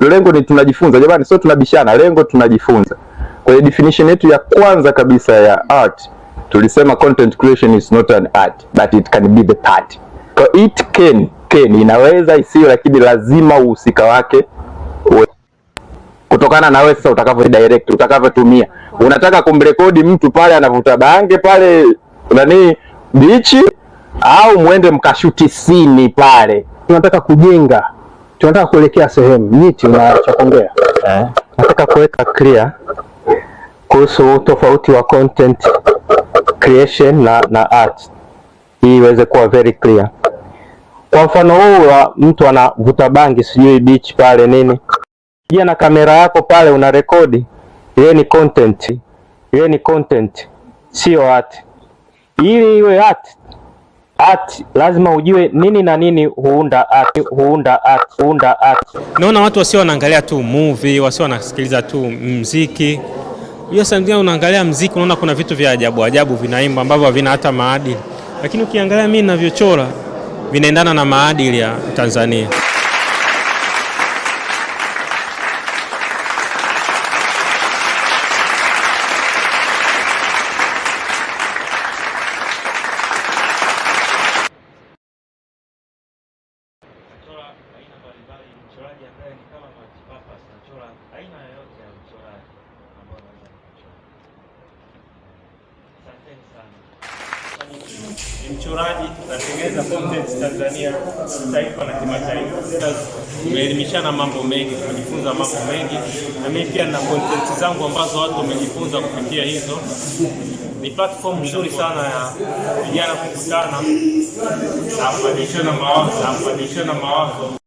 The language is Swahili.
Lengo ni tunajifunza jamani, sio tunabishana, lengo tunajifunza. Kwa hiyo definition yetu ya kwanza kabisa ya art tulisema content creation is not an art but it can be the part. So it can inaweza isiyo, lakini lazima uhusika wake kutokana na wewe sasa utakavyo direct, utakavyotumia. Unataka kumrekodi mtu pale anavuta bange pale nani bichi, au muende mkashuti scene pale? Tunataka kujenga, tunataka kuelekea sehemu nyiti. Unaacha kuongea nataka kuweka clear kuhusu tofauti wa content creation na art, hii iweze kuwa very clear. Kwa mfano huu wa mtu anavuta bangi sijui beach pale nini, jia na kamera yako pale una rekodi, ile ni content, sio art. Ili iwe art lazima ujue nini na nini huunda art. Naona watu wasio wanaangalia tu movie, wasio wanasikiliza tu muziki. Hiyo sometimes unaangalia muziki unaona kuna vitu vya ajabu vinaimba ambavyo havina hata maadili. Lakini ukiangalia mimi ninavyochora vinaendana na maadili ya Tanzania. Mchoraji natengeneza content Tanzania, taifa na kimataifa. Tumeelimishana mambo mengi, tumejifunza mambo mengi, na mimi pia na content zangu ambazo watu wamejifunza kupitia hizo. Ni platform nzuri sana ya vijana kukutana na kubadilishana mawazo.